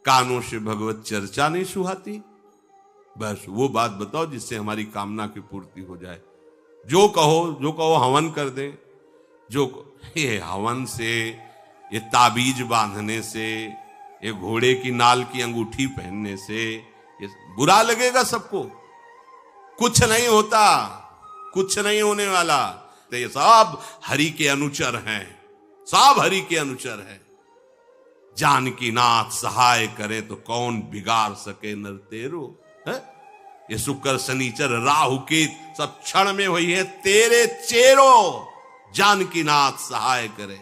कानों से भगवत चर्चा नहीं सुहाती। बस वो बात बताओ जिससे हमारी कामना की पूर्ति हो जाए। जो कहो हवन कर दे। ये हवन से, ये ताबीज बांधने से, ये घोड़े की नाल की अंगूठी पहनने से ये बुरा लगेगा सबको। कुछ नहीं होता, कुछ नहीं होने वाला। तो ये सब हरि के अनुचर हैं, सब हरि के अनुचर हैं। जानकी नाथ सहाय करे तो कौन बिगाड़ सके नर तेरो। है? ये शुक्र शनिचर राहु केत सब क्षण में हुई है तेरे चेरो। जानकी नाथ सहाय करे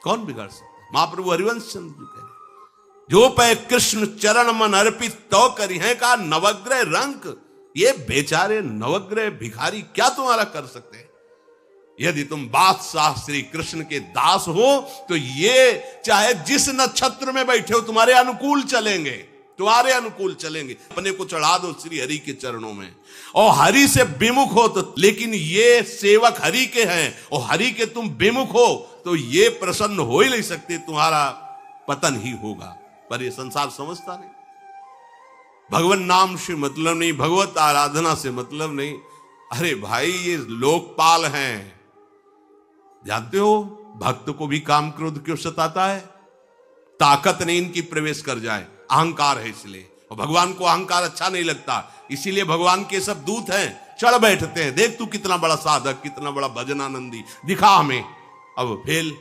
कौन बिगाड़ सकता। महाप्रभु हरिवंश चंद्र जी कह रहे, जो पे कृष्ण चरण मन अर्पित तो करी है का नवग्रह रंक। ये बेचारे नवग्रह भिखारी क्या तुम्हारा कर सकते हैं। यदि तुम बादशाह श्री कृष्ण के दास हो तो ये चाहे जिस नक्षत्र में बैठे हो तुम्हारे अनुकूल चलेंगे, तुम्हारे अनुकूल चलेंगे। अपने को चढ़ा दो श्री हरि के चरणों में और हरि से विमुख हो तो, लेकिन ये सेवक हरि के हैं और हरि के तुम विमुख हो तो ये प्रसन्न हो ही नहीं सकते, तुम्हारा पतन ही होगा। पर ये संसार समझता नहीं। भगवान नाम से मतलब नहीं, भगवत आराधना से मतलब नहीं। अरे भाई ये लोकपाल हैं, जानते हो भक्त को भी काम क्रोध क्यों सताता है। ताकत नहीं इनकी प्रवेश कर जाए, अहंकार है इसलिए। और भगवान को अहंकार अच्छा नहीं लगता, इसीलिए भगवान के सब दूत हैं चढ़ बैठते हैं। देख तू कितना बड़ा साधक, कितना बड़ा भजनानंदी, दिखा हमें। अब फेल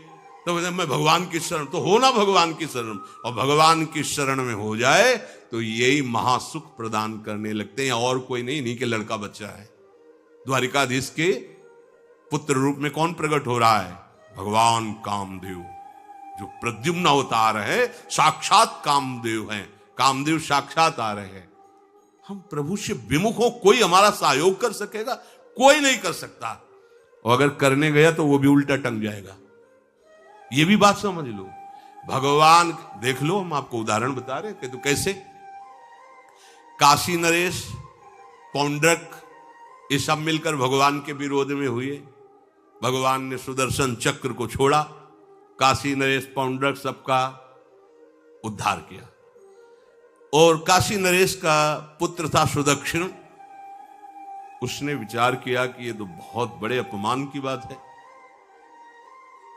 तो मैं भगवान की शरण, तो हो ना भगवान की शरण। और भगवान की शरण में हो जाए तो यही महासुख प्रदान करने लगते हैं, और कोई नहीं, इन्हीं के लड़का बच्चा है। द्वारिकाधीश के पुत्र रूप में कौन प्रकट हो रहा है। भगवान कामदेव, जो प्रद्युम्न अवतार है, साक्षात कामदेव हैं। कामदेव साक्षात आ रहे हैं। हम प्रभु से विमुख हो, कोई हमारा सहयोग कर सकेगा, कोई नहीं कर सकता। और अगर करने गया तो वो भी उल्टा टंग जाएगा। ये भी बात समझ लो। भगवान देख लो, हम आपको उदाहरण बता रहे कि तो कैसे काशी नरेश, पौंड्रक, ये सब मिलकर भगवान के विरोध में हुए। भगवान ने सुदर्शन चक्र को छोड़ा, काशी नरेश पौंड्रक सबका उद्धार किया। और काशी नरेश का पुत्र था सुदक्षिण, उसने विचार किया कि ये तो बहुत बड़े अपमान की बात है।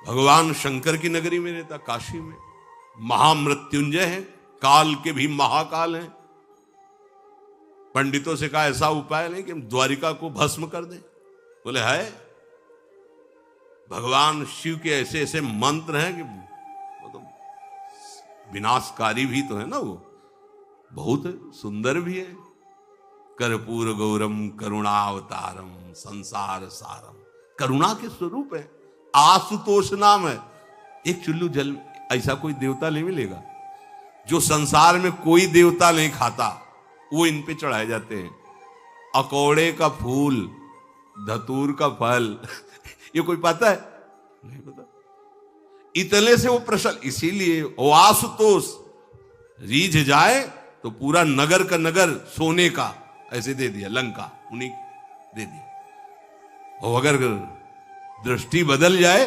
भगवान शंकर की नगरी में रहता, काशी में महामृत्युंजय है, काल के भी महाकाल हैं। पंडितों से कहा ऐसा उपाय नहीं कि हम द्वारिका को भस्म कर दें। बोले है, भगवान शिव के ऐसे ऐसे मंत्र हैं कि वो तो विनाशकारी भी तो है ना, वो बहुत सुंदर भी है। कर्पूर गौरम करुणावतारम संसार सारम, करुणा के स्वरूप है। आशुतोष नाम है। एक चुल्लू जल ऐसा कोई देवता नहीं मिलेगा जो संसार में कोई देवता नहीं खाता, वो इन पे चढ़ाए जाते हैं। अकौड़े का फूल, धतूर का फल ये कोई पता है? नहीं पता। इतने से वो प्रसन्न, इसीलिए वो आशुतोष रीझ जाए तो पूरा नगर का नगर सोने का ऐसे दे दिया, लंका उन्हीं दे दिया। और अगर दृष्टि बदल जाए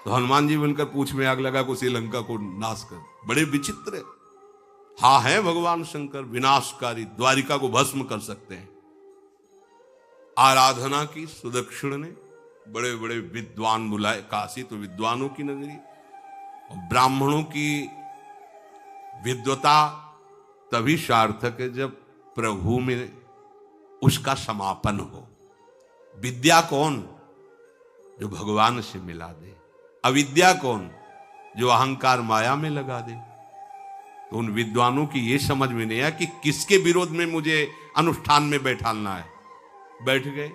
तो हनुमान जी बनकर पूंछ में आग लगा को श्रीलंका को नाश कर। बड़े विचित्र हाँ है भगवान शंकर, विनाशकारी, द्वारिका को भस्म कर सकते हैं। आराधना की सुदक्षिण ने, बड़े बड़े विद्वान बुलाए। काशी तो विद्वानों की नगरी, और ब्राह्मणों की विद्वता तभी सार्थक है जब प्रभु में उसका समापन हो। विद्या कौन? जो भगवान से मिला दे। अविद्या कौन? जो अहंकार माया में लगा दे। तो उन विद्वानों की ये समझ में नहीं आया कि किसके विरोध में मुझे अनुष्ठान में बैठालना है। बैठ गए,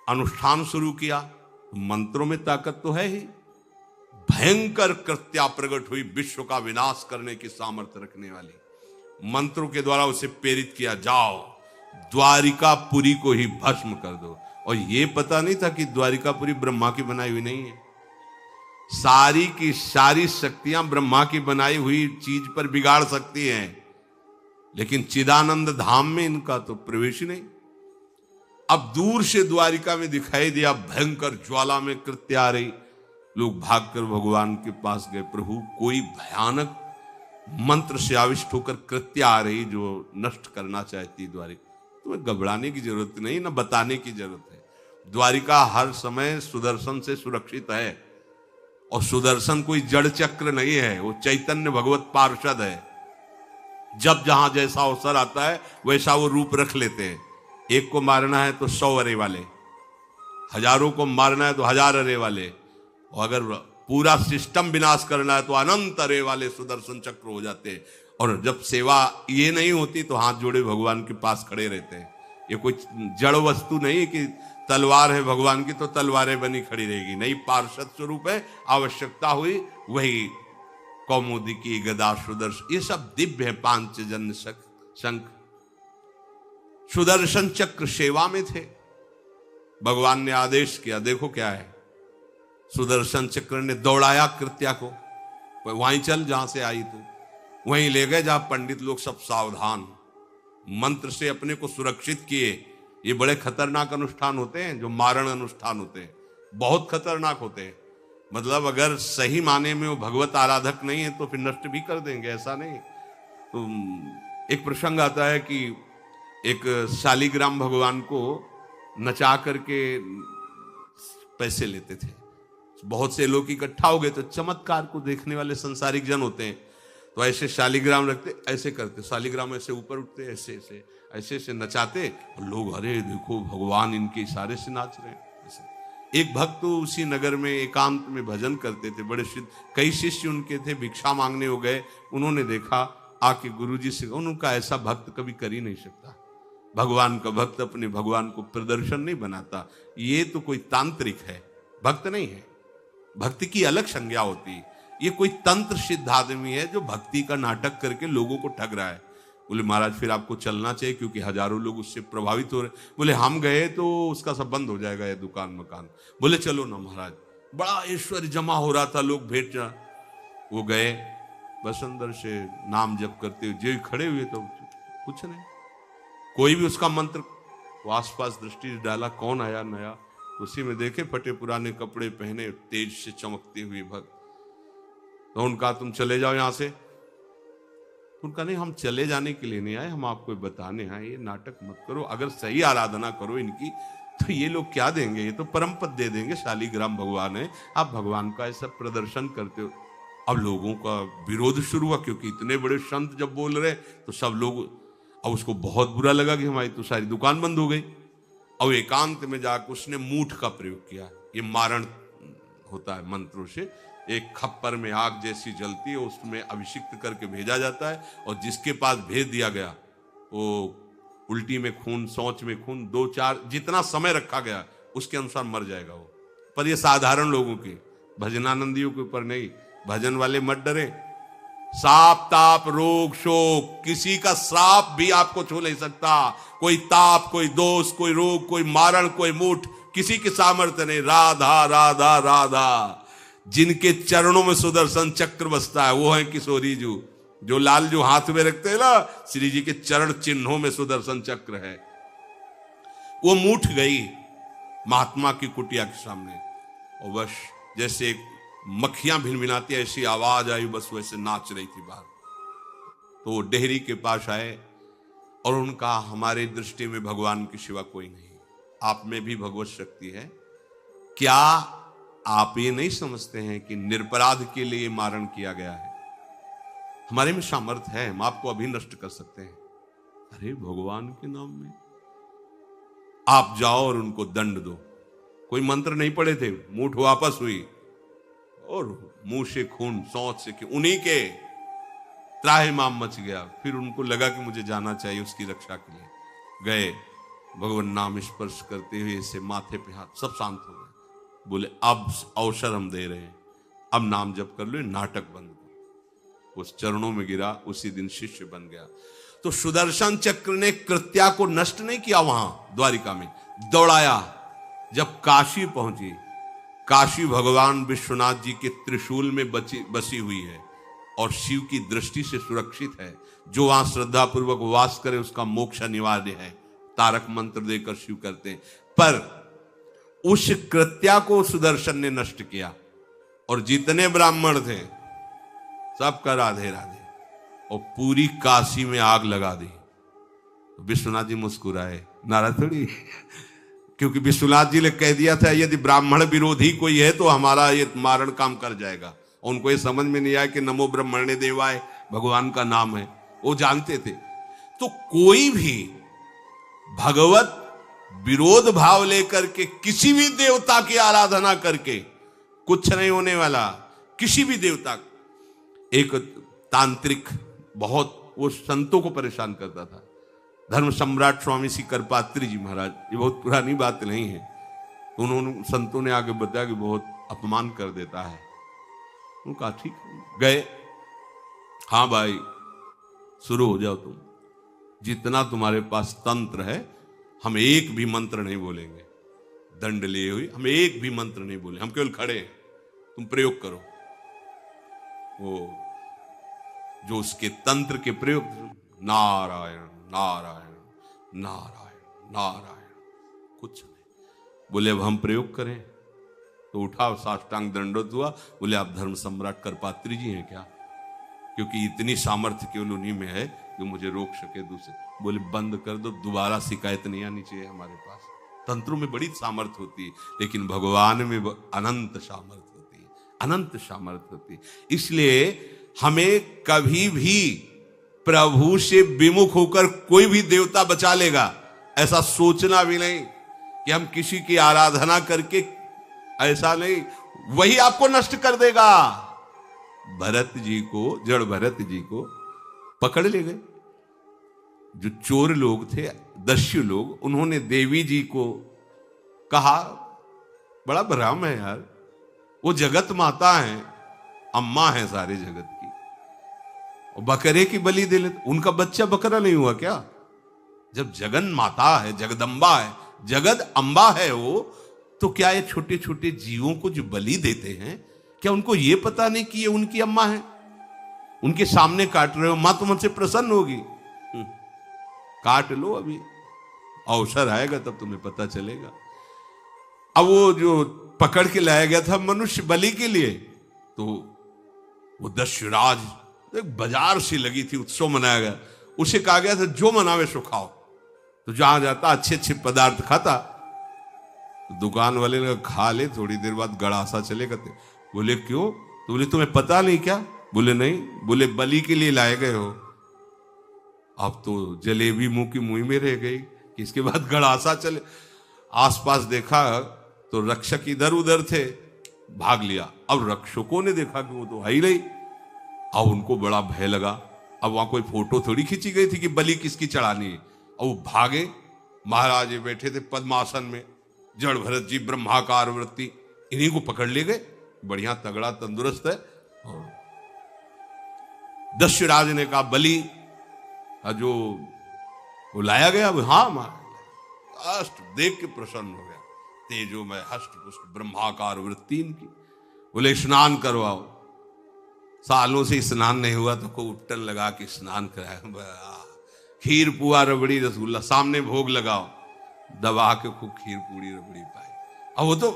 अनुष्ठान शुरू किया। तो मंत्रों में ताकत तो है ही। भयंकर कृत्या प्रकट हुई, विश्व का विनाश करने की सामर्थ्य रखने वाली। मंत्रों के द्वारा उसे प्रेरित किया, जाओ द्वारिकापुरी को ही भस्म कर दो। और ये पता नहीं था कि द्वारिकापुरी ब्रह्मा की बनाई हुई नहीं है। सारी की सारी शक्तियां ब्रह्मा की बनाई हुई चीज पर बिगाड़ सकती हैं, लेकिन चिदानंद धाम में इनका तो प्रवेश ही नहीं। अब दूर से द्वारिका में दिखाई दिया, भयंकर ज्वाला में कृत्य आ रही। लोग भागकर भगवान के पास गए, प्रभु कोई भयानक मंत्र से आविष्ट होकर कृत्य आ रही जो नष्ट करना चाहती द्वारिका, तुम्हें घबराने की जरूरत नहीं, ना बताने की जरूरत है। द्वारिका हर समय सुदर्शन से सुरक्षित है, और सुदर्शन कोई जड़ चक्र नहीं है, वो चैतन्य भगवत पार्षद है। जब जहां जैसा अवसर आता है वैसा वो रूप रख लेते हैं। एक को मारना है तो 100 अरे वाले, हजारों को मारना है तो 1000 अरे वाले, और अगर पूरा सिस्टम विनाश करना है तो अनंत अरे वाले सुदर्शन चक्र हो जाते हैं। और जब सेवा ये नहीं होती तो हाथ जोड़े भगवान के पास खड़े रहते हैं। ये कोई जड़ वस्तु नहीं कि तलवार है भगवान की तो तलवारें बनी खड़ी रहेगी, नहीं, पार्षद स्वरूप है। आवश्यकता हुई वही कौमुदी की गदा सुदर्शन, ये सब दिव्य है। पांचजन्य शंख सुदर्शन चक्र सेवा में थे। भगवान ने आदेश किया, देखो क्या है, सुदर्शन चक्र ने दौड़ाया कृत्या को, वहीं चल जहां से आई तू, वहीं ले गए जहां पंडित लोग सब सावधान, मंत्र से अपने को सुरक्षित किए। ये बड़े खतरनाक अनुष्ठान होते हैं, जो मारण अनुष्ठान होते हैं, बहुत खतरनाक होते हैं। मतलब अगर सही माने में वो भगवत आराधक नहीं है तो फिर नष्ट भी कर देंगे, ऐसा नहीं। तो एक प्रसंग आता है कि एक शालिग्राम भगवान को नचा करके पैसे लेते थे। बहुत से लोग इकट्ठा हो गए, तो चमत्कार को देखने वाले संसारिक जन होते हैं, तो ऐसे शालिग्राम रखते, ऐसे करते, शालिग्राम ऐसे ऊपर उठते, ऐसे ऐसे ऐसे ऐसे नचाते, और लोग अरे देखो भगवान इनके इशारे से नाच रहे हैं। ऐसे एक भक्त तो उसी नगर में एकांत में भजन करते थे, बड़े कई शिष्य उनके थे, भिक्षा मांगने हो गए, उन्होंने देखा, आके गुरुजी से, उनका ऐसा भक्त कभी कर ही नहीं सकता। भगवान का भक्त अपने भगवान को प्रदर्शन नहीं बनाता, ये तो कोई तांत्रिक है, भक्त नहीं है। भक्ति की अलग संज्ञा होती है। ये कोई तंत्र सिद्ध आदमी है जो भक्ति का नाटक करके लोगों को ठग रहा है। बोले महाराज फिर आपको चलना चाहिए, क्योंकि हजारों लोग उससे प्रभावित हो रहे। बोले हम गए तो उसका सब बंद हो जाएगा, ये दुकान मकान। बोले चलो ना महाराज, बड़ा ऐश्वर्य जमा हो रहा था, लोग भेंट जा। वो गए, बस अंदर से नाम जप करते हुए जो खड़े हुए, तो कुछ नहीं, कोई भी उसका मंत्र, वो आसपास दृष्टि डाला, कौन आया नया, उसी में देखे फटे पुराने कपड़े पहने, तेज से चमकते हुए भक्त। तो उनका तुम चले जाओ यहां से। उनका नहीं, हम चले जाने के लिए नहीं आए, हम आपको बताने आए, ये नाटक मत करो, अगर सही आराधना करो इनकी तो ये लोग क्या देंगे, ये तो परम पद दे देंगे, शालिग्राम भगवान है, आप भगवान का ऐसा प्रदर्शन करते हो। अब लोगों का विरोध शुरू हुआ, क्योंकि इतने बड़े संत जब बोल रहे तो सब लोग, अब उसको बहुत बुरा लगा कि हमारी तो सारी दुकान बंद हो गई। अब एकांत में जाकर उसने मूठ का प्रयोग किया। ये मारण होता है मंत्रों से, एक खप्पर में आग जैसी जलती है, उसमें अभिषिक्त करके भेजा जाता है, और जिसके पास भेज दिया गया वो उल्टी में खून, शौच में खून, 2-4 जितना समय रखा गया उसके अनुसार मर जाएगा वो। पर ये साधारण लोगों के, भजनानंदियों के ऊपर नहीं। भजन वाले मत डरे, साप ताप रोग शोक, किसी का श्राप भी आपको छू नहीं सकता। कोई ताप, कोई दोष, कोई रोग, कोई मारण, कोई मूठ, किसी की सामर्थ्य नहीं। राधा राधा राधा, जिनके चरणों में सुदर्शन चक्र बसता है वो है किशोरी जी, जो लाल जो हाथ में रखते हैं ना, श्री जी के चरण चिन्हों में सुदर्शन चक्र है। वो मूठ गई महात्मा की कुटिया के सामने, और बस जैसे मक्खियां भिनभिनाती ऐसी आवाज आई, बस वैसे नाच रही थी बाहर। तो वो डेहरी के पास आए और उनका, हमारे दृष्टि में भगवान की सिवा कोई नहीं, आप में भी भगवत शक्ति है, क्या आप ये नहीं समझते हैं कि निरपराध के लिए मारण किया गया है? हमारे में सामर्थ्य है, हम आपको अभी नष्ट कर सकते हैं। अरे भगवान के नाम में आप जाओ और उनको दंड दो। कोई मंत्र नहीं पड़े थे, मूठ वापस हुई, और मुंह से खून, सौंच से, उन्हीं के त्राहिमाम मच गया। फिर उनको लगा कि मुझे जाना चाहिए उसकी रक्षा के लिए, गए, भगवान नाम स्पर्श करते हुए से माथे पे हाथ, सब शांत हो गए। बोले अब अवसर हम दे रहे हैं, अब नाम जप कर लो, नाटक बंद करो। उस चरणों में गिरा, उसी दिन शिष्य बन गया। तो सुदर्शन चक्र ने कृत्या को नष्ट नहीं किया, वहां द्वारिका में दौड़ाया। जब काशी पहुंची, काशी भगवान विश्वनाथ जी के त्रिशूल में बसी हुई है और शिव की दृष्टि से सुरक्षित है। जो वहां श्रद्धा पूर्वक वास करे उसका मोक्ष अनिवार्य है, तारक मंत्र देकर शिव करते हैं। पर उस कृत्या को सुदर्शन ने नष्ट किया, और जितने ब्राह्मण थे सबका राधे राधे। और पूरी काशी में आग लगा दी। तो विश्वनाथ जी मुस्कुराए, नाराज थोड़ी, क्योंकि विश्वनाथ जी ने कह दिया था यदि ब्राह्मण विरोधी कोई है तो हमारा ये मारण काम कर जाएगा। उनको ये समझ में नहीं आया कि नमो ब्रह्मण्य देवाय भगवान का नाम है, वो जानते थे। तो कोई भी भगवत विरोध भाव लेकर के किसी भी देवता की आराधना करके कुछ नहीं होने वाला। किसी भी देवता, एक तांत्रिक बहुत वो संतों को परेशान करता था, धर्म सम्राट स्वामी श्री करपात्री जी महाराज, ये बहुत पुरानी बात नहीं है। उन्होंने संतों ने आगे बताया कि बहुत अपमान कर देता है। उन्होंने कहा ठीक है, गए, हाँ भाई शुरू हो जाओ, तुम जितना तुम्हारे पास तंत्र है, हम एक भी मंत्र नहीं बोलेंगे, दंड लिए हुए हम एक भी मंत्र नहीं बोले, हम केवल खड़े हैं, तुम प्रयोग करो। वो जो उसके तंत्र के प्रयोग, नारायण नारायण नारायण नारायण, कुछ नहीं बोले। अब हम प्रयोग करें तो उठा, साष्टांग दंडोत हुआ, बोले आप धर्म सम्राट करपात्री जी हैं क्या? क्योंकि इतनी सामर्थ्य केवल उन्हीं में है जो मुझे रोक सके दूसरे। बोले बंद कर दो, दोबारा शिकायत नहीं आनी चाहिए हमारे पास। तंत्रों में बड़ी सामर्थ्य होती है, लेकिन भगवान में अनंत सामर्थ्य होती है, अनंत सामर्थ्य होती है। इसलिए हमें कभी भी प्रभु से विमुख होकर कोई भी देवता बचा लेगा ऐसा सोचना भी नहीं कि हम किसी की आराधना करके, ऐसा नहीं, वही आपको नष्ट कर देगा। भरत जी को, जड़ भरत जी को पकड़ ले गए जो चोर लोग थे, दस्यु लोग। उन्होंने देवी जी को कहा, बड़ा भ्रम है यार, वो जगत माता है, अम्मा है सारे जगत की, और बकरे की बलि दे लेते। उनका बच्चा बकरा नहीं हुआ क्या? जब जगन माता है, जगदम्बा है, जगद अम्बा है वो, तो क्या ये छोटे छोटे जीवों को जो बलि देते हैं, क्या उनको ये पता नहीं कि ये उनकी अम्मा है? उनके सामने काट रहे हो, मां तो मुझसे प्रसन्न होगी, काट लो, अभी अवसर आएगा तब तुम्हें पता चलेगा। अब वो जो पकड़ के लाया गया था मनुष्य बलि के लिए, तो वो दस्युराज, एक बाजार सी लगी थी, उत्सव मनाया गया, उसे कहा गया था जो मनावे सो खाओ। तो जहां जाता अच्छे अच्छे पदार्थ खाता। तो दुकान वाले ने खा ले, थोड़ी देर बाद गड़ासा चलेगा। बोले क्यों? तो बोले तुम्हें पता नहीं क्या? बोले नहीं। बोले बलि के लिए लाए गए हो। अब तो जलेबी मुंह की मुंह में रह गई कि इसके बाद गड़ासा चले। आसपास देखा तो रक्षक इधर उधर थे, भाग लिया। अब रक्षकों ने देखा कि वो तो है ही नहीं। अब उनको बड़ा भय लगा। अब वहां कोई फोटो थोड़ी खींची गई थी कि बलि किसकी चढ़ानी है। अब वो भागे। महाराज ये बैठे थे पद्मासन में, जड़ भरत जी ब्रह्माकार वृत्ति, इन्हीं को पकड़ ले गए। बढ़िया तगड़ा तंदुरुस्त है। दस्युराज ने कहा बलि जो वो लाया गया, हाँ महाराज, अष्ट देख के प्रसन्न हो गया। तेजो में हष्ट पुष्ट ब्रह्माकार वृत्ति इनकी। बोले स्नान करवाओ। सालों से स्नान नहीं हुआ तो को उपटन लगा के स्नान कराया। खीर पुआ रबड़ी रसगुल्ला सामने भोग लगाओ, दबा के खूब खीर पूरी रबड़ी पाए। अब वो तो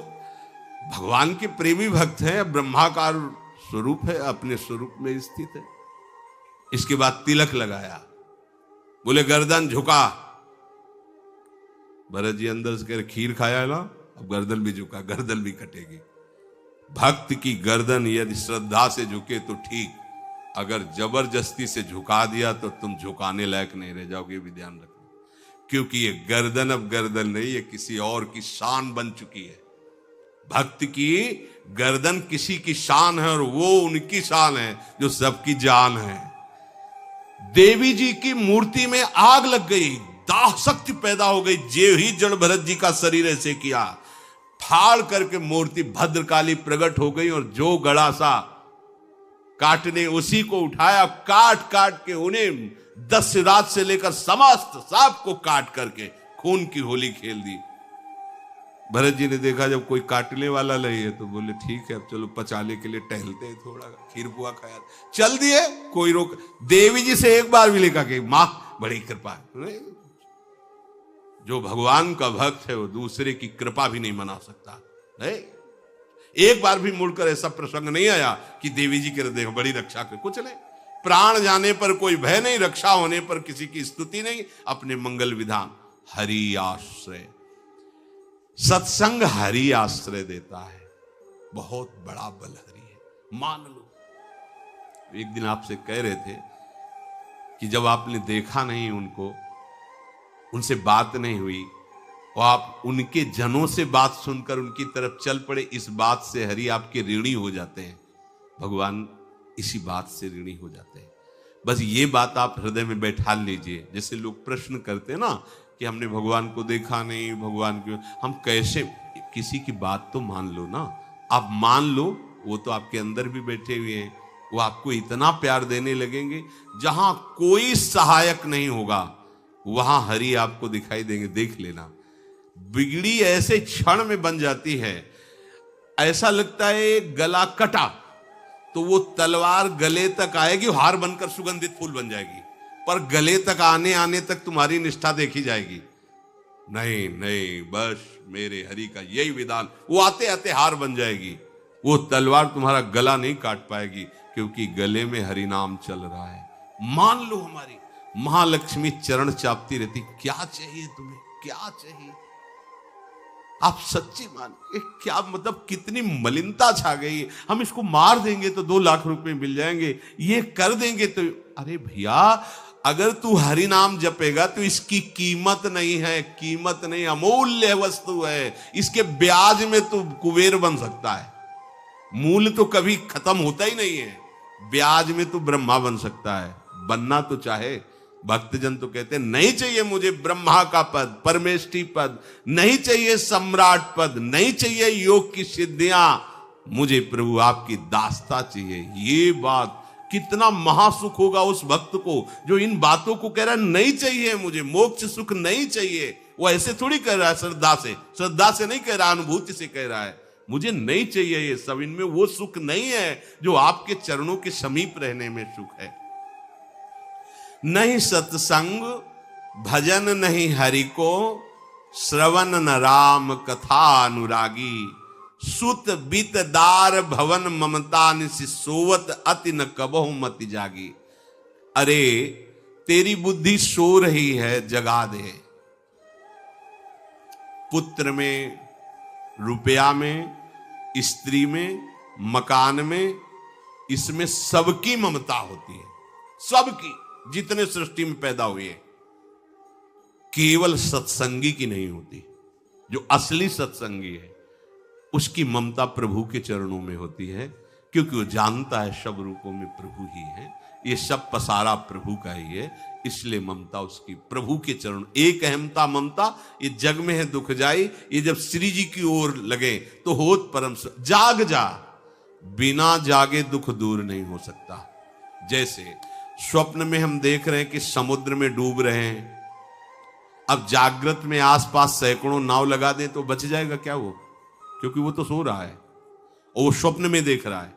भगवान के प्रेमी भक्त हैं, ब्रह्माकार स्वरूप है, अपने स्वरूप में स्थित है। इसके बाद तिलक लगाया। बोले गर्दन झुका। भरत जी अंदर से कह खीर खाया ना, अब गर्दन भी झुका, गर्दन भी कटेगी। भक्त की गर्दन यदि श्रद्धा से झुके तो ठीक, अगर जबरदस्ती से झुका दिया तो तुम झुकाने लायक नहीं रह जाओगे, भी ध्यान रखना। क्योंकि ये गर्दन अब गर्दन नहीं, ये किसी और की शान बन चुकी है। भक्त की गर्दन किसी की शान है और वो उनकी शान है जो सबकी जान है। देवी जी की मूर्ति में आग लग गई, दाह शक्ति पैदा हो गई। जे ही जड़ भरत जी का शरीर ऐसे किया, फाड़ करके मूर्ति भद्रकाली प्रकट हो गई। और जो गड़ासा काटने उसी को उठाया, काट काट के उन्हें दस्युराज से लेकर समस्त सांप को काट करके खून की होली खेल दी। भरत जी ने देखा जब कोई काटने वाला नहीं है तो बोले ठीक है, अब चलो पचाने के लिए टहलते हैं, थोड़ा खीर पुआ खाया, चल दिए, कोई रोक। देवी जी से एक बार भी लिखा कि मां बड़ी कृपा है। जो भगवान का भक्त है वो दूसरे की कृपा भी नहीं मना सकता है। एक बार भी मुड़कर ऐसा प्रसंग नहीं आया कि देवी जी के देखो बड़ी रक्षा कर, कुछ नहीं। प्राण जाने पर कोई भय नहीं, रक्षा होने पर किसी की स्तुति नहीं, अपने मंगल विधान हरि आश्रय। सत्संग हरि आश्रय देता है, बहुत बड़ा बल हरि है, मान लो। एक दिन आपसे कह रहे थे कि जब आपने देखा नहीं उनको, उनसे बात नहीं हुई, और आप उनके जनों से बात सुनकर उनकी तरफ चल पड़े, इस बात से हरि आपके ऋणी हो जाते हैं। भगवान इसी बात से ऋणी हो जाते हैं। बस ये बात आप हृदय में बैठा लीजिए। जैसे लोग प्रश्न करते हैं ना कि हमने भगवान को देखा नहीं, भगवान क्यों, हम कैसे, किसी की बात तो मान लो ना। आप मान लो, वो तो आपके अंदर भी बैठे हुए हैं, वो आपको इतना प्यार देने लगेंगे, जहां कोई सहायक नहीं होगा वहां हरि आपको दिखाई देंगे। देख लेना, बिगड़ी ऐसे क्षण में बन जाती है, ऐसा लगता है गला कटा तो वो तलवार गले तक आएगी, हार बनकर सुगंधित फूल बन जाएगी, पर गले तक आने आने तक तुम्हारी निष्ठा देखी जाएगी। नहीं नहीं, बस मेरे हरि का यही विधान, वो आते आते हार बन जाएगी, वो तलवार तुम्हारा गला नहीं काट पाएगी, क्योंकि गले में हरि नाम चल रहा है। मान लो, हमारी महालक्ष्मी चरण चापती रहती, क्या चाहिए तुम्हें, क्या चाहिए। आप सच्ची मान, क्या मतलब, कितनी मलिनता छा गई। हम इसको मार देंगे तो 2 लाख रुपए मिल जाएंगे, ये कर देंगे तो, अरे भैया, अगर तू हरि नाम जपेगा तो इसकी कीमत नहीं है, कीमत नहीं, अमूल्य वस्तु है। इसके ब्याज में तू कुबेर बन सकता है, मूल तो कभी खत्म होता ही नहीं है, ब्याज में तू ब्रह्मा बन सकता है। बनना तो चाहे, भक्तजन तो कहते हैं नहीं चाहिए मुझे ब्रह्मा का पद, परमेष्ठी पद, नहीं चाहिए सम्राट पद, नहीं चाहिए योग की सिद्धियां, मुझे प्रभु आपकी दास्ता चाहिए। ये बात, कितना महासुख होगा उस भक्त को जो इन बातों को कह रहा है, नहीं चाहिए मुझे मोक्ष सुख नहीं चाहिए। वो ऐसे थोड़ी कह रहा है, श्रद्धा से नहीं कह रहा, अनुभूति से कह रहा है, मुझे नहीं चाहिए ये सब, इनमें वो सुख नहीं है जो आपके चरणों के समीप रहने में सुख है। नहीं सत्संग भजन नहीं हरि को, श्रवण न राम कथा अनुरागी, सुत बित दार भवन ममता निसि सोवत अति न कबहु मति जागी। अरे तेरी बुद्धि सो रही है, जगा दे। पुत्र में, रुपया में, स्त्री में, मकान में, इसमें सबकी ममता होती है, सबकी, जितने सृष्टि में पैदा हुए, केवल सत्संगी की नहीं होती। जो असली सत्संगी है उसकी ममता प्रभु के चरणों में होती है, क्योंकि वो जानता है सब रूपों में प्रभु ही है, ये सब पसारा प्रभु का ही है, इसलिए ममता उसकी प्रभु के चरण। एक अहमता ममता, ये जग में है दुख जाई, ये जब श्री जी की ओर लगे तो होत परम। जाग जा, बिना जागे दुख दूर नहीं हो सकता। जैसे स्वप्न में हम देख रहे हैं कि समुद्र में डूब रहे हैं, अब जागृत में आसपास सैकड़ों नाव लगा दें तो बच जाएगा क्या वो, क्योंकि वो तो सो रहा है और वो स्वप्न में देख रहा है।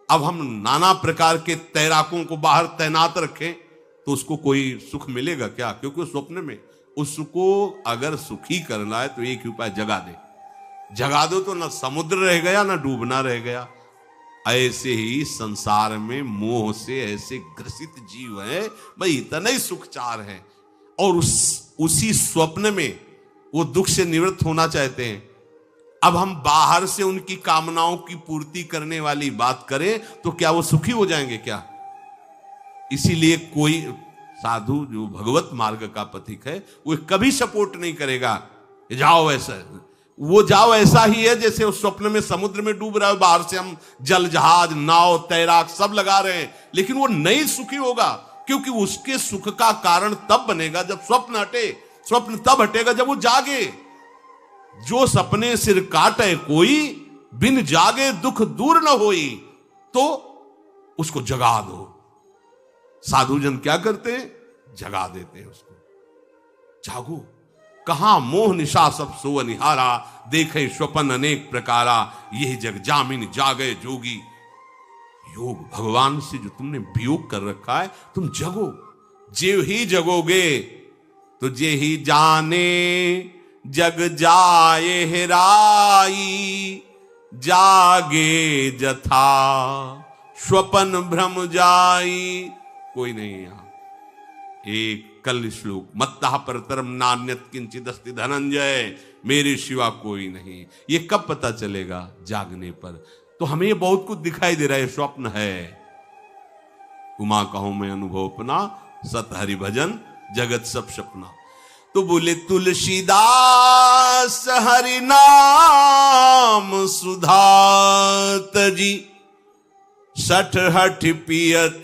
अब हम नाना प्रकार के तैराकों को बाहर तैनात रखें तो उसको कोई सुख मिलेगा क्या, क्योंकि वो स्वप्न में। उसको अगर सुखी करना है तो एक ही उपाय, जगा दे। जगा दो तो ना समुद्र रह गया ना डूबना रह गया। ऐसे ही संसार में मोह से ऐसे ग्रसित जीव है, भाई इतना ही सुखचार है, और उसी स्वप्न में वो दुख से निवृत्त होना चाहते हैं। अब हम बाहर से उनकी कामनाओं की पूर्ति करने वाली बात करें तो क्या वो सुखी हो जाएंगे क्या? इसीलिए कोई साधु जो भगवत मार्ग का पथिक है वो कभी सपोर्ट नहीं करेगा जाओ ऐसा, वो जाओ ऐसा ही है जैसे उस स्वप्न में समुद्र में डूब रहा है, बाहर से हम जल जहाज नाव तैराक सब लगा रहे हैं, लेकिन वो नहीं सुखी होगा, क्योंकि उसके सुख का कारण तब बनेगा जब स्वप्न हटे। स्वप्न तब हटेगा जब वो जागे। जो सपने सिर काटे कोई, बिन जागे दुख दूर न होई, तो उसको जगा दो। साधु जन क्या करते हैं? जगा देते हैं उसको। जागो, कहां मोह निशा सब सो निहारा, देखे स्वपन अनेक प्रकारा, यही जग जामिन जागे जोगी। योग भगवान से जो तुमने वियोग कर रखा है, तुम जगो। जे ही जगोगे तो जे ही जाने जग जाए हेराई, जागे जथा स्वपन भ्रम जाई, कोई नहीं यहां। एक कल श्लोक, मत्तः परतरम नान्यत किंचित अस्ति धनंजय, मेरे सिवा कोई नहीं। ये कब पता चलेगा? जागने पर। तो हमें ये बहुत कुछ दिखाई दे रहा है, स्वप्न है। उमा कहूं मैं अनुभव अपना, सत हरि भजन जगत सब सपना। तो बोले तुलसीदास हरि नाम सुधात जी, सठ हठ पियत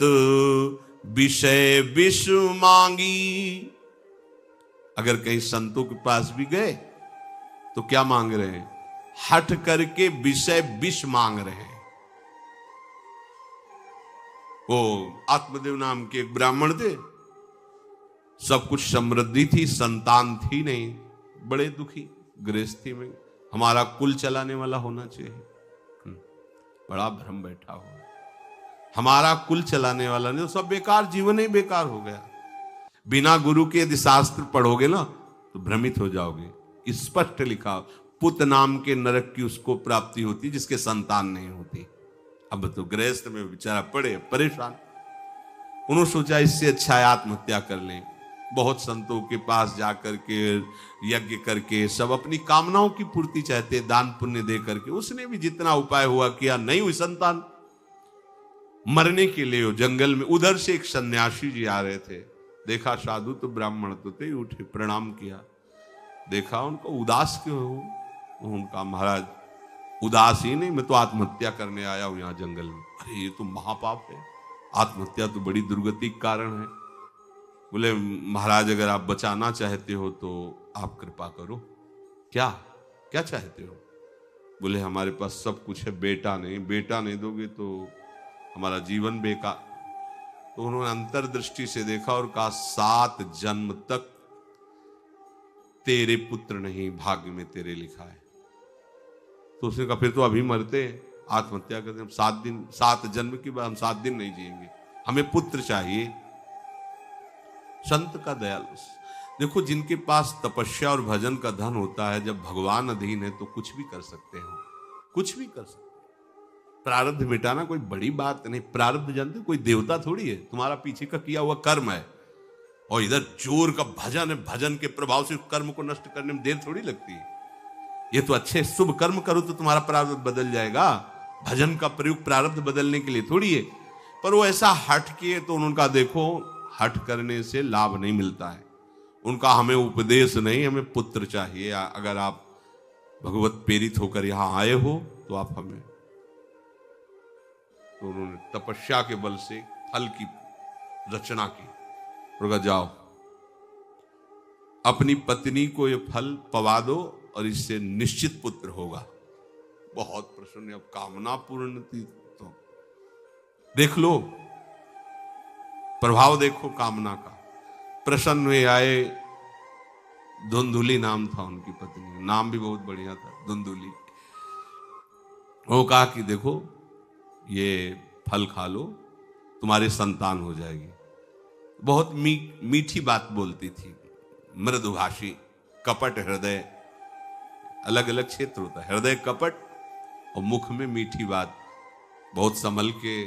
विषय विष मांगी। अगर कहीं संतों के पास भी गए तो क्या मांग रहे हैं? हठ करके विषय विष मांग रहे हैं। वो आत्मदेव नाम के एक ब्राह्मण थे, सब कुछ समृद्धि थी, संतान थी नहीं, बड़े दुखी गृहस्थी में। हमारा कुल चलाने वाला होना चाहिए, बड़ा भ्रम बैठा हुआ। हमारा कुल चलाने वाला नहीं तो सब बेकार, जीवन ही बेकार हो गया। बिना गुरु के यदि शास्त्र पढ़ोगे ना तो भ्रमित हो जाओगे। स्पष्ट लिखा, पुत नाम के नरक की उसको प्राप्ति होती जिसके संतान नहीं होती। अब तो गृहस्थ में बेचारा पड़े परेशान। उन्होंने सोचा इससे अच्छा है आत्महत्या कर लें। बहुत संतों के पास जाकर के यज्ञ करके सब अपनी कामनाओं की पूर्ति चाहते, दान पुण्य दे करके। उसने भी जितना उपाय हुआ किया, नहीं हुई संतान। मरने के लिए वो जंगल में, उधर से एक सन्यासी जी आ रहे थे। देखा साधु तो ब्राह्मण तो थे, उठे प्रणाम किया। देखा उनको उदास क्यों हो? उनका महाराज उदास ही नहीं, मैं तो आत्महत्या करने आया हूं यहाँ जंगल में। अरे ये तो महापाप है, आत्महत्या तो बड़ी दुर्गति का कारण है। बोले महाराज अगर आप बचाना चाहते हो तो आप कृपा करो। क्या क्या चाहते हो? बोले हमारे पास सब कुछ है, बेटा नहीं दोगे तो हमारा जीवन बेकार। तो उन्होंने अंतर्दृष्टि से देखा और कहा 7 जन्म तक तेरे पुत्र नहीं भाग्य में तेरे लिखा है। तो उसने कहा फिर तो अभी मरते, आत्महत्या करते। हम 7 जन्म की बात, हम 7 दिन नहीं जिएंगे, हमें पुत्र चाहिए। संत का दयालु। देखो जिनके पास तपस्या और भजन का धन होता है, जब भगवान अधीन है तो कुछ भी कर सकते हो, कुछ भी कर सकते। प्रारब्ध मिटाना कोई बड़ी बात नहीं। प्रारब्ध जानते कोई देवता थोड़ी है, तुम्हारा पीछे का किया हुआ कर्म है। और इधर जोर का भजन है, भजन के प्रभाव से कर्म को नष्ट करने में देर थोड़ी लगती है। ये तो अच्छे शुभ कर्म करो तो तुम्हारा प्रारब्ध बदल जाएगा। भजन का प्रयोग प्रारब्ध बदलने के लिए थोड़ी है। पर वो ऐसा हट किए तो उनका देखो, हट करने से लाभ नहीं मिलता है। उनका हमें उपदेश नहीं, हमें पुत्र चाहिए। अगर आप भगवत प्रेरित होकर यहां आए हो तो आप हमें। तो उन्होंने तपस्या के बल से फल की रचना की। उनका जाओ अपनी पत्नी को ये फल पवा दो और इससे निश्चित पुत्र होगा। बहुत प्रसन्न, अब कामना पूर्ण थी तो देख लो, प्रभाव देखो कामना का। प्रसन्न हुए आए। धुंधुली नाम था उनकी पत्नी, नाम भी बहुत बढ़िया था, धुंधुली। वो कहा कि देखो ये फल खा लो, तुम्हारी संतान हो जाएगी। बहुत मीठी बात बोलती थी, मृदुभाषी, कपट हृदय। अलग अलग क्षेत्र होता है, हृदय कपट और मुख में मीठी बात। बहुत संभल के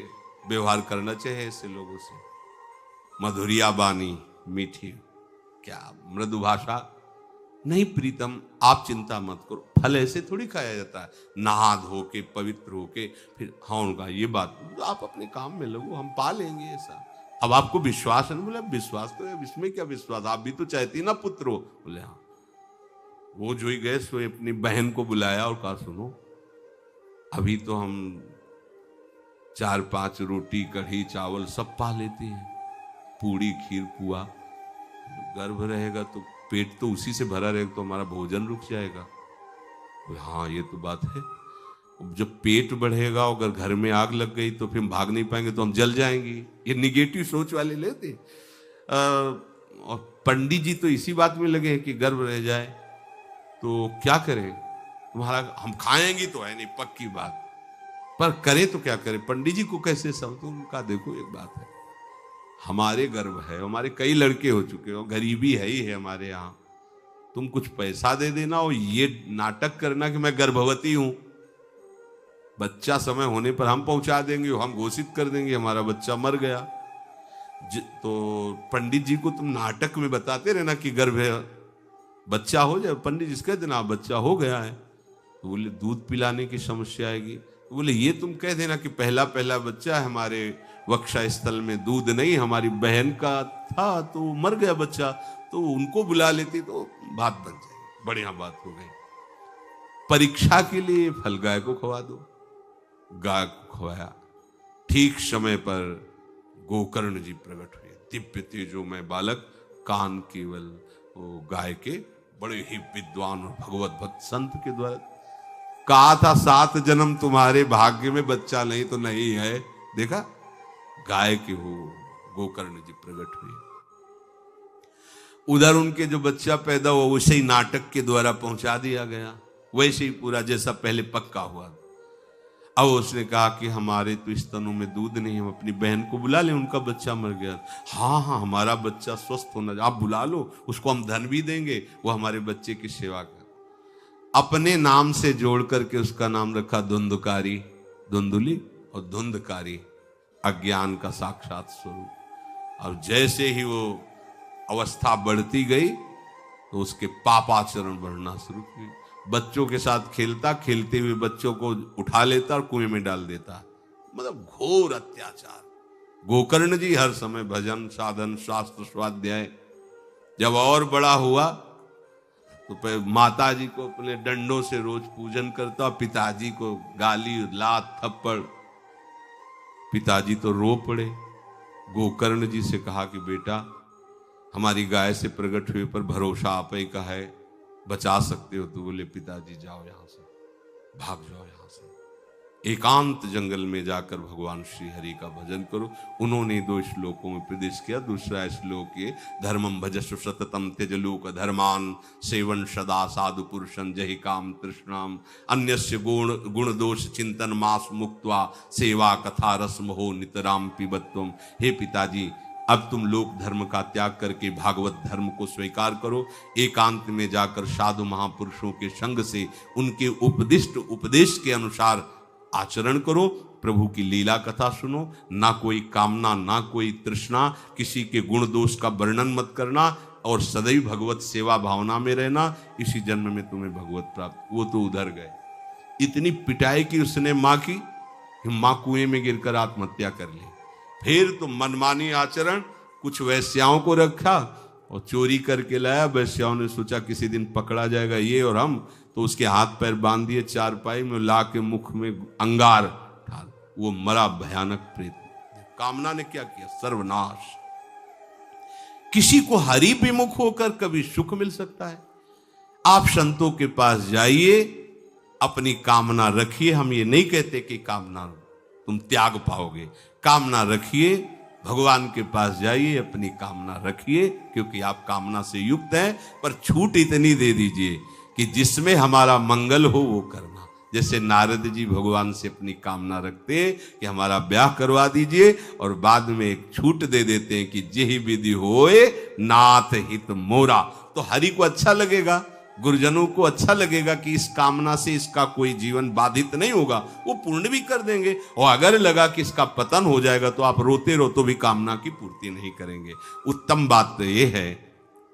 व्यवहार करना चाहिए ऐसे लोगों से। मधुरिया बानी, मीठी, क्या मृदु भाषा। नहीं प्रीतम, आप चिंता मत करो, फल ऐसे थोड़ी खाया जाता है, नहा धो के पवित्र होके फिर। हाँ उनका ये बात, तो आप अपने काम में लगो, हम पा लेंगे ऐसा। अब आपको विश्वास है? बोले विश्वास तो है, इसमें क्या विश्वास, आप भी तो चाहती ना पुत्र हो। बोले हाँ। वो जो ही गए सो अपनी बहन को बुलाया और कहा सुनो, अभी तो हम 4-5 रोटी कढ़ी चावल सब पा लेते हैं, पूड़ी खीर पुआ। गर्भ रहेगा तो पेट तो उसी से भरा रहेगा, तो हमारा भोजन रुक जाएगा। हाँ ये तो बात है। जब पेट बढ़ेगा, अगर घर में आग लग गई तो फिर हम भाग नहीं पाएंगे, तो हम जल जाएंगे। ये निगेटिव सोच वाले लेते। और पंडित जी तो इसी बात में लगे हैं कि गर्भ रह जाए तो क्या करें, तुम्हारा हम खाएंगे तो है नहीं, पक्की बात, पर करें तो क्या करें। पंडित जी को कैसे समझो? तो उनका देखो एक बात है, हमारे गर्भ है, हमारे कई लड़के हो चुके हो, गरीबी है ही है हमारे यहाँ। तुम कुछ पैसा दे देना और ये नाटक करना कि मैं गर्भवती हूं, बच्चा समय होने पर हम पहुंचा देंगे, हम घोषित कर देंगे हमारा बच्चा मर गया। तो पंडित जी को तुम नाटक में बताते रहना कि गर्भ है, बच्चा हो जाए। पंडित जी कह देना बच्चा हो गया है। तो बोले दूध पिलाने की समस्या आएगी। तो बोले ये तुम कह देना कि पहला पहला बच्चा है, हमारे वक्षा स्थल में दूध नहीं, हमारी बहन का था तो मर गया बच्चा, तो उनको बुला लेती तो बात बन जाएगी, बढ़िया बात हो गई। परीक्षा के लिए फल गाय को खवा दो। गाय को खवाया, ठीक समय पर गोकर्ण जी प्रकट हुए, दिव्य तेजोमय बालक, कान केवल वो गाय के, बड़े ही विद्वान और भगवत भक्त संत के द्वारा। कहा था 7 जन्म तुम्हारे भाग्य में, बच्चा नहीं तो नहीं है, देखा गाय के हो गोकर्ण जी प्रकट हुए। उधर उनके जो बच्चा पैदा हुआ वैसे ही नाटक के द्वारा पहुंचा दिया गया, वैसे ही पूरा जैसा पहले पक्का हुआ। अब उसने कहा कि हमारे तो स्तनों में दूध नहीं, हम अपनी बहन को बुला लें, उनका बच्चा मर गया। हाँ हाँ, हमारा बच्चा स्वस्थ होना, आप बुला लो, उसको हम धन भी देंगे, वो हमारे बच्चे की सेवा कर। अपने नाम से जोड़ करके उसका नाम रखा धुंधकारी, धुंधुली और धुंधकारी, अज्ञान का साक्षात स्वरूप। और जैसे ही वो अवस्था बढ़ती गई तो उसके पापाचरण बढ़ना शुरू हुए। बच्चों के साथ खेलता, खेलते हुए बच्चों को उठा लेता और कुएं में डाल देता, मतलब घोर अत्याचार। गोकर्ण जी हर समय भजन साधन शास्त्र स्वाध्याय। जब और बड़ा हुआ तो माता जी को अपने डंडों से रोज पूजन करता, पिताजी को गाली लात थप्पड़। पिताजी तो रो पड़े, गोकर्ण जी से कहा कि बेटा हमारी गाय से प्रकट हुए पर भरोसा आप ही का है, बचा सकते हो। तो बोले पिताजी जाओ यहां से, भाग जाओ यहां से, एकांत जंगल में जाकर भगवान श्री हरि का भजन करो। उन्होंने 2 श्लोकों में प्रदेश किया। दूसरा श्लोक ये, धर्मम भजस्व सततम त्यज लोक धर्मान, सेवन सदा साधु पुरुषं जहि काम तृष्णाम, अन्यस्य गुण दोष चिंतन मास मुक्त्वा, सेवा कथा रसम हो नितराम पिबत्वम। हे पिताजी, अब तुम लोक धर्म का त्याग करके भागवत धर्म को स्वीकार करो, एकांत में जाकर साधु महापुरुषों के संग से उनके उपदिष्ट उपदेश के अनुसार आचरण करो, प्रभु की लीला कथा सुनो, ना कोई कामना ना कोई तृष्णा, किसी के गुण दोष का वर्णन मत करना और सदैव भगवत सेवा भावना में रहना, इसी जन्म में तुम्हें भगवत प्राप्त। वो तो उधर गए, इतनी पिटाई की उसने मां की, मां कुएं में गिरकर आत्महत्या कर ली। फिर तो मनमानी आचरण, कुछ वैश्याओं को रखा और चोरी करके लाया। वैश्याओं ने सोचा किसी दिन पकड़ा जाएगा ये और हम, तो उसके हाथ पैर बांध दिए, चारपाई में ला के मुख में अंगार डाल, वो मरा भयानक प्रेत। कामना ने क्या किया, सर्वनाश। किसी को हरि विमुख होकर कभी सुख मिल सकता है? आप संतों के पास जाइए, अपनी कामना रखिए। हम ये नहीं कहते कि कामना तुम त्याग पाओगे, कामना रखिए, भगवान के पास जाइए, अपनी कामना रखिए, क्योंकि आप कामना से युक्त हैं। पर छूट इतनी दे दीजिए कि जिसमें हमारा मंगल हो वो करना। जैसे नारद जी भगवान से अपनी कामना रखते हैं कि हमारा ब्याह करवा दीजिए, और बाद में एक छूट दे देते हैं कि जेहि विधि होए नाथ हित मोरा। तो हरि को अच्छा लगेगा, गुरुजनों को अच्छा लगेगा कि इस कामना से इसका कोई जीवन बाधित नहीं होगा, वो पूर्ण भी कर देंगे। और अगर लगा कि इसका पतन हो जाएगा तो आप रोते रोते भी कामना की पूर्ति नहीं करेंगे। उत्तम बात तो ये है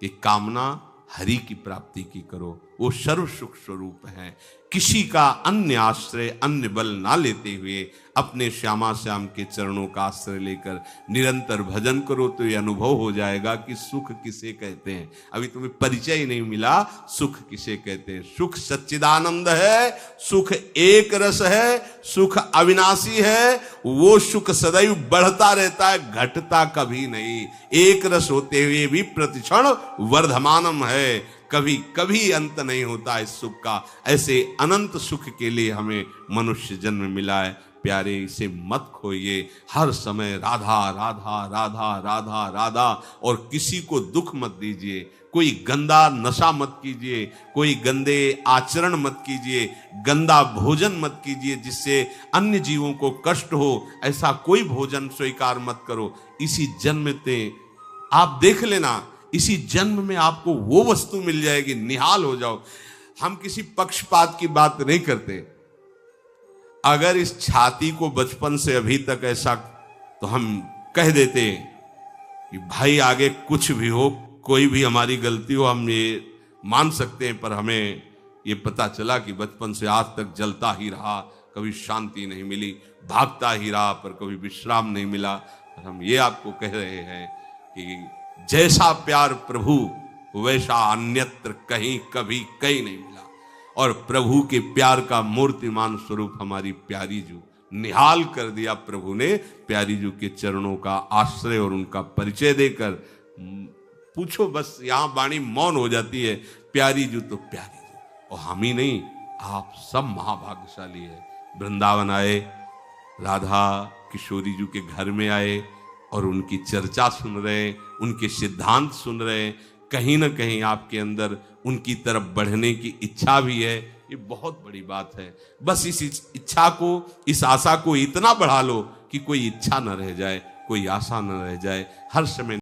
कि कामना हरि की प्राप्ति की करो, वो सर्व सुख स्वरूप है। किसी का अन्य आश्रय अन्य बल ना लेते हुए अपने श्यामा श्याम के चरणों का आश्रय लेकर निरंतर भजन करो, तो ये अनुभव हो जाएगा कि सुख किसे कहते हैं। अभी तुम्हें परिचय ही नहीं मिला, सुख किसे कहते हैं। सुख सच्चिदानंद है, सुख एक रस है, सुख अविनाशी है। वो सुख सदैव बढ़ता रहता है, घटता कभी नहीं। एक रस होते हुए भी प्रतिक्षण वर्धमानम है, कभी कभी अंत नहीं होता इस सुख का। ऐसे अनंत सुख के लिए हमें मनुष्य जन्म मिला है। प्यारे, इसे मत खोइए। हर समय राधा राधा राधा राधा राधा, और किसी को दुख मत दीजिए। कोई गंदा नशा मत कीजिए, कोई गंदे आचरण मत कीजिए, गंदा भोजन मत कीजिए जिससे अन्य जीवों को कष्ट हो। ऐसा कोई भोजन स्वीकार मत करो। इसी जन्म में आप देख लेना, इसी जन्म में आपको वो वस्तु मिल जाएगी, निहाल हो जाओ। हम किसी पक्षपात की बात नहीं करते। अगर इस छाती को बचपन से अभी तक ऐसा तो हम कह देते कि भाई आगे कुछ भी हो, कोई भी हमारी गलती हो, हम ये मान सकते हैं, पर हमें ये पता चला कि बचपन से आज तक जलता ही रहा, कभी शांति नहीं मिली, भागता ही रहा पर कभी विश्राम नहीं मिला। और हम ये आपको कह रहे हैं कि जैसा प्यार प्रभु वैसा अन्यत्र कहीं कभी कहीं नहीं मिला। और प्रभु के प्यार का मूर्तिमान स्वरूप हमारी प्यारी जू निहाल कर दिया प्रभु ने, प्यारी जू के चरणों का आश्रय और उनका परिचय देकर। पूछो बस, यहां वाणी मौन हो जाती है, प्यारी जू तो प्यारी जू। और हम ही नहीं, आप सब महाभाग्यशाली है। वृंदावन आए, राधा किशोरी जू के घर में आए और उनकी चर्चा सुन रहे, उनके सिद्धांत सुन रहे। कहीं ना कहीं आपके अंदर उनकी तरफ बढ़ने की इच्छा भी है, ये बहुत बड़ी बात है। बस इस इच्छा को, इस आशा को इतना बढ़ा लो कि कोई इच्छा न रह जाए, कोई आशा न रह जाए, हर समय